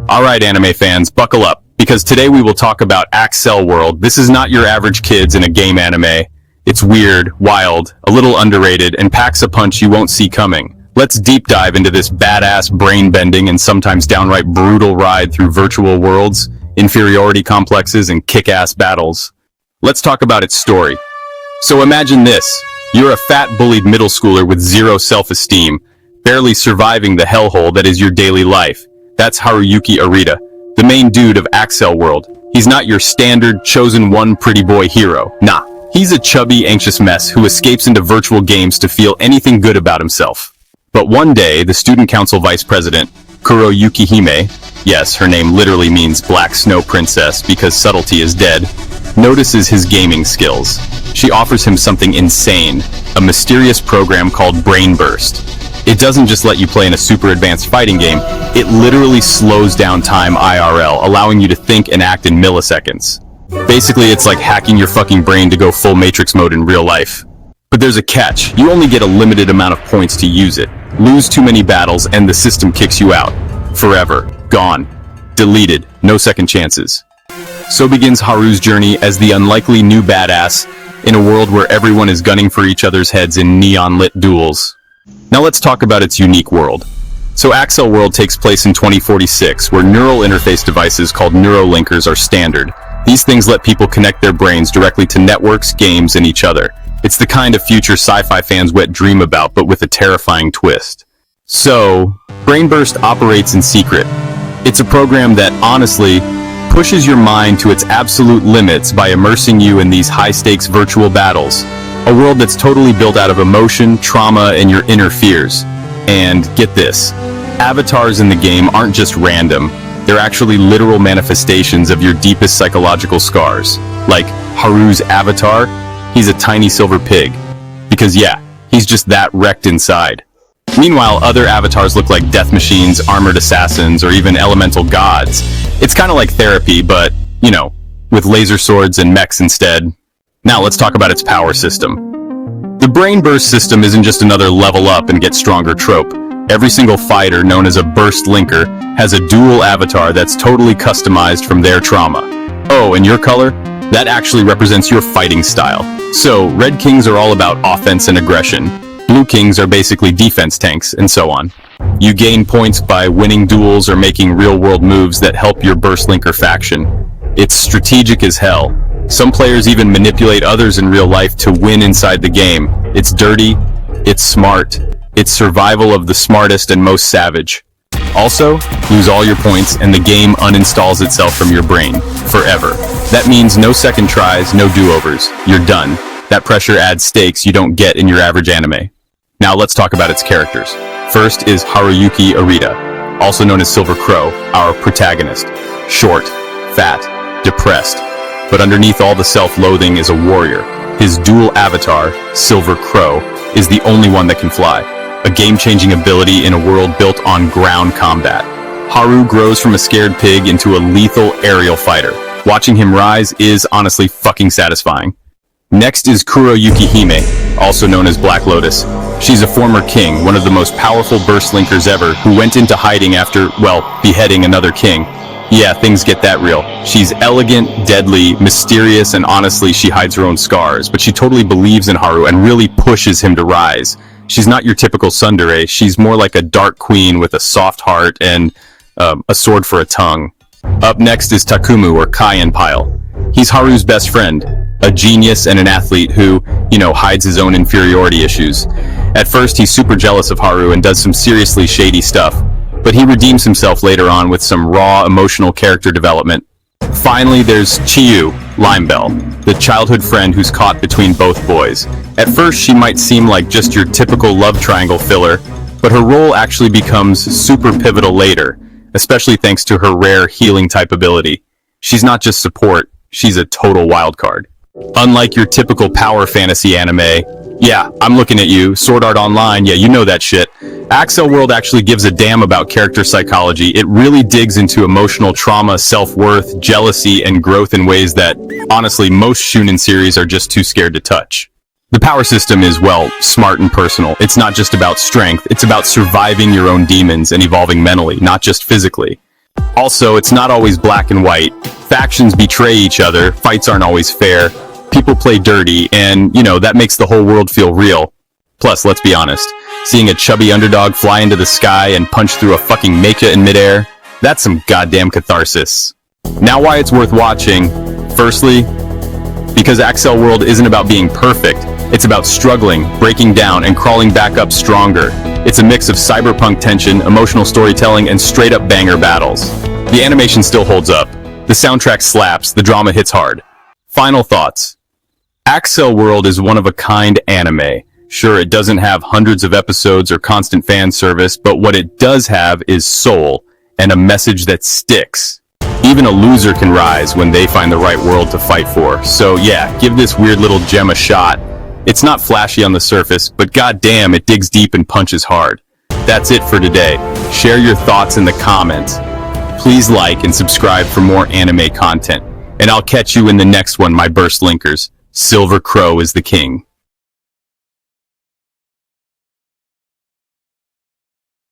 Alright anime fans, buckle up, because today we will talk about Accel World. This is not your average kids in a game anime. It's weird, wild, a little underrated, and packs a punch you won't see coming. Let's deep dive into this badass, brain-bending, and sometimes downright brutal ride through virtual worlds, inferiority complexes, and kick-ass battles. Let's talk about its story. So imagine this. You're a fat, bullied middle schooler with zero self-esteem, barely surviving the hellhole that is your daily life. That's Haruyuki Arita, the main dude of Accel World. He's not your standard, chosen one pretty boy hero. Nah, he's a chubby, anxious mess who escapes into virtual games to feel anything good about himself. But one day, the student council vice president, Kuroyukihime, yes, her name literally means Black Snow Princess because subtlety is dead, notices his gaming skills. She offers him something insane, a mysterious program called Brain Burst. It doesn't just let you play in a super advanced fighting game, it literally slows down time IRL, allowing you to think and act in milliseconds. Basically, it's like hacking your fucking brain to go full Matrix mode in real life. But there's a catch. You only get a limited amount of points to use it. Lose too many battles and the system kicks you out. Forever. Gone. Deleted. No second chances. So begins Haru's journey as the unlikely new badass in a world where everyone is gunning for each other's heads in neon-lit duels. Now let's talk about its unique world. So Accel World takes place in 2046, where neural interface devices called neurolinkers are standard. These things let people connect their brains directly to networks, games, and each other. It's the kind of future sci-fi fans wet dream about, but with a terrifying twist. So, Brainburst operates in secret. It's a program that, honestly, pushes your mind to its absolute limits by immersing you in these high-stakes virtual battles. A world that's totally built out of emotion, trauma, and your inner fears. And get this, avatars in the game aren't just random. They're actually literal manifestations of your deepest psychological scars. Like Haru's avatar, he's a tiny silver pig. Because yeah, he's just that wrecked inside. Meanwhile, other avatars look like death machines, armored assassins, or even elemental gods. It's kind of like therapy, but, you know, with laser swords and mechs instead. Now let's talk about its power system. The Brain Burst system isn't just another level up and get stronger trope. Every single fighter, known as a burst linker, has a dual avatar that's totally customized from their trauma. Oh, and your color? That actually represents your fighting style. So, Red Kings are all about offense and aggression. Blue Kings are basically defense tanks, and so on. You gain points by winning duels or making real-world moves that help your burst linker faction. It's strategic as hell. Some players even manipulate others in real life to win inside the game. It's dirty, it's smart, it's survival of the smartest and most savage. Also, lose all your points and the game uninstalls itself from your brain, forever. That means no second tries, no do-overs. You're done. That pressure adds stakes you don't get in your average anime. Now let's talk about its characters. First is Haruyuki Arita, also known as Silver Crow, our protagonist. Short, fat, depressed. But underneath all the self-loathing is a warrior. His dual avatar, Silver Crow, is the only one that can fly. A game-changing ability in a world built on ground combat. Haru grows from a scared pig into a lethal aerial fighter. Watching him rise is honestly fucking satisfying. Next is Kuroyukihime, also known as Black Lotus. She's a former king, one of the most powerful burst linkers ever, who went into hiding after, well, beheading another king. Yeah, things get that real. She's elegant, deadly, mysterious, and honestly, she hides her own scars, but she totally believes in Haru and really pushes him to rise. She's not your typical tsundere, she's more like a dark queen with a soft heart and a sword for a tongue. Up next is Takumu, or Cayenne Pile. He's Haru's best friend, a genius and an athlete who, you know, hides his own inferiority issues. At first, he's super jealous of Haru and does some seriously shady stuff, but he redeems himself later on with some raw, emotional character development. Finally, there's Chiyu, Limebell, the childhood friend who's caught between both boys. At first, she might seem like just your typical love triangle filler, but her role actually becomes super pivotal later, especially thanks to her rare healing type ability. She's not just support, she's a total wildcard. Unlike your typical power fantasy anime, yeah, I'm looking at you, Sword Art Online, yeah, you know that shit. Accel World actually gives a damn about character psychology. It really digs into emotional trauma, self-worth, jealousy, and growth in ways that, honestly, most shonen series are just too scared to touch. The power system is, well, smart and personal. It's not just about strength, it's about surviving your own demons and evolving mentally, not just physically. Also, it's not always black and white. Factions betray each other, fights aren't always fair, people play dirty, and, that makes the whole world feel real. Plus, let's be honest, seeing a chubby underdog fly into the sky and punch through a fucking mecha in midair, that's some goddamn catharsis. Now why it's worth watching. Firstly, because Accel World isn't about being perfect. It's about struggling, breaking down, and crawling back up stronger. It's a mix of cyberpunk tension, emotional storytelling, and straight-up banger battles. The animation still holds up. The soundtrack slaps, the drama hits hard. Final thoughts. Accel World is one-of-a-kind anime. Sure, it doesn't have hundreds of episodes or constant fan service, but what it does have is soul, and a message that sticks. Even a loser can rise when they find the right world to fight for. So yeah, give this weird little gem a shot. It's not flashy on the surface, but goddamn, it digs deep and punches hard. That's it for today. Share your thoughts in the comments. Please like and subscribe for more anime content. And I'll catch you in the next one, my burst linkers. Silver Crow is the king.